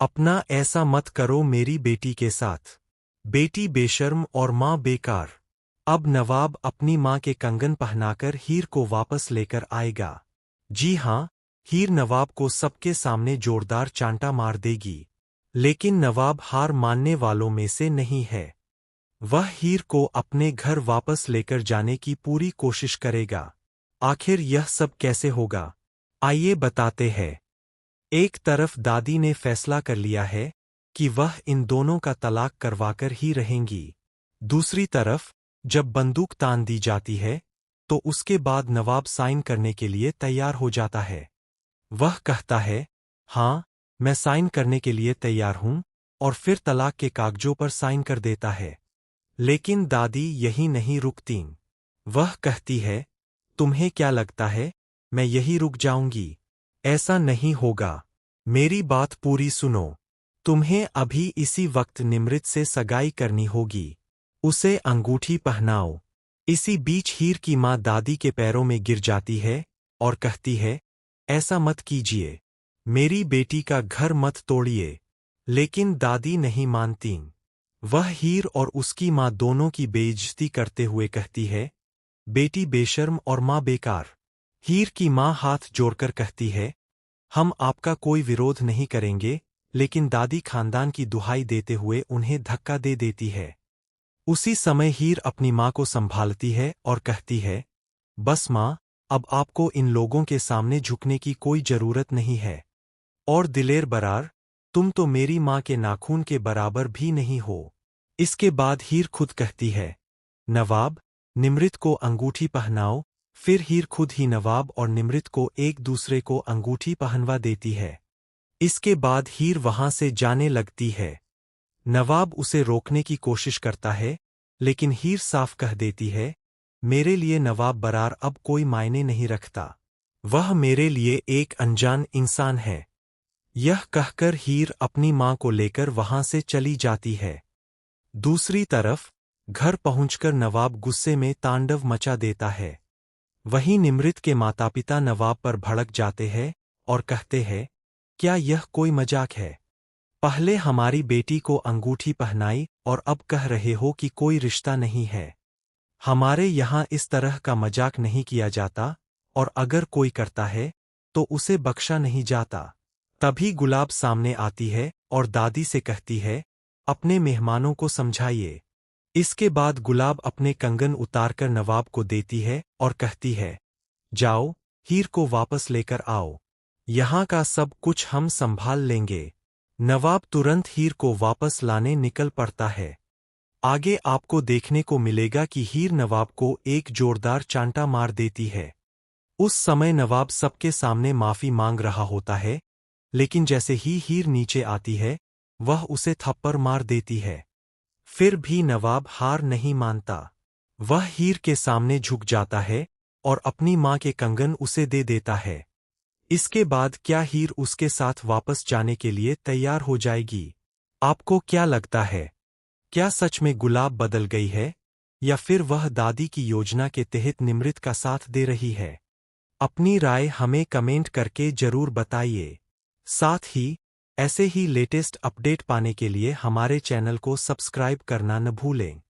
अपना ऐसा मत करो मेरी बेटी के साथ। बेटी बेशर्म और माँ बेकार। अब नवाब अपनी माँ के कंगन पहनाकर हीर को वापस लेकर आएगा। जी हाँ, हीर नवाब को सबके सामने जोरदार चांटा मार देगी। लेकिन नवाब हार मानने वालों में से नहीं है। वह हीर को अपने घर वापस लेकर जाने की पूरी कोशिश करेगा। आखिर यह सब कैसे होगा, आइए बताते हैं। एक तरफ दादी ने फैसला कर लिया है कि वह इन दोनों का तलाक करवाकर ही रहेंगी। दूसरी तरफ जब बंदूक तान दी जाती है तो उसके बाद नवाब साइन करने के लिए तैयार हो जाता है। वह कहता है, हाँ, मैं साइन करने के लिए तैयार हूं, और फिर तलाक के कागजों पर साइन कर देता है। लेकिन दादी यही नहीं रुकतीं। वह कहती है, तुम्हें क्या लगता है मैं यही रुक जाऊंगी? ऐसा नहीं होगा। मेरी बात पूरी सुनो। तुम्हें अभी इसी वक्त निमृत से सगाई करनी होगी। उसे अंगूठी पहनाओ। इसी बीच हीर की माँ दादी के पैरों में गिर जाती है और कहती है, ऐसा मत कीजिए। मेरी बेटी का घर मत तोड़िए। लेकिन दादी नहीं मानतीं। वह हीर और उसकी माँ दोनों की बेइज्जती करते हुए कहती है, बेटी बेशर्म और माँ बेकार। हीर की माँ हाथ जोड़कर कहती है, हम आपका कोई विरोध नहीं करेंगे, लेकिन दादी खानदान की दुहाई देते हुए उन्हें धक्का दे देती है। उसी समय हीर अपनी माँ को संभालती है और कहती है, बस माँ, अब आपको इन लोगों के सामने झुकने की कोई जरूरत नहीं है। और दिलेर बरार, तुम तो मेरी माँ के नाखून के बराबर भी नहीं हो। इसके बाद हीर खुद कहती है, नवाब, निमृत को अंगूठी पहनाओ। फिर हीर खुद ही नवाब और निमृत को एक दूसरे को अंगूठी पहनवा देती है। इसके बाद हीर वहां से जाने लगती है। नवाब उसे रोकने की कोशिश करता है, लेकिन हीर साफ कह देती है, मेरे लिए नवाब बरार अब कोई मायने नहीं रखता। वह मेरे लिए एक अनजान इंसान है। यह कहकर हीर अपनी माँ को लेकर वहां से चली जाती है। दूसरी तरफ घर पहुंचकर नवाब गुस्से में तांडव मचा देता है। वहीं निमृत के माता पिता नवाब पर भड़क जाते हैं और कहते हैं, क्या यह कोई मजाक है? पहले हमारी बेटी को अंगूठी पहनाई और अब कह रहे हो कि कोई रिश्ता नहीं है। हमारे यहाँ इस तरह का मजाक नहीं किया जाता, और अगर कोई करता है तो उसे बख्शा नहीं जाता। तभी गुलाब सामने आती है और दादी से कहती है, अपने मेहमानों को समझाइए। इसके बाद गुलाब अपने कंगन उतारकर नवाब को देती है और कहती है, जाओ, हीर को वापस लेकर आओ। यहाँ का सब कुछ हम संभाल लेंगे। नवाब तुरंत हीर को वापस लाने निकल पड़ता है। आगे आपको देखने को मिलेगा कि हीर नवाब को एक जोरदार चांटा मार देती है। उस समय नवाब सबके सामने माफी मांग रहा होता है, लेकिन जैसे ही हीर नीचे आती है, वह उसे थप्पड़ मार देती है। फिर भी नवाब हार नहीं मानता। वह हीर के सामने झुक जाता है और अपनी माँ के कंगन उसे दे देता है। इसके बाद क्या हीर उसके साथ वापस जाने के लिए तैयार हो जाएगी? आपको क्या लगता है? क्या सच में गुलाब बदल गई है, या फिर वह दादी की योजना के तहत निमृत का साथ दे रही है? अपनी राय हमें कमेंट करके जरूर बताइए। साथ ही ऐसे ही लेटेस्ट अपडेट पाने के लिए हमारे चैनल को सब्सक्राइब करना न भूलें।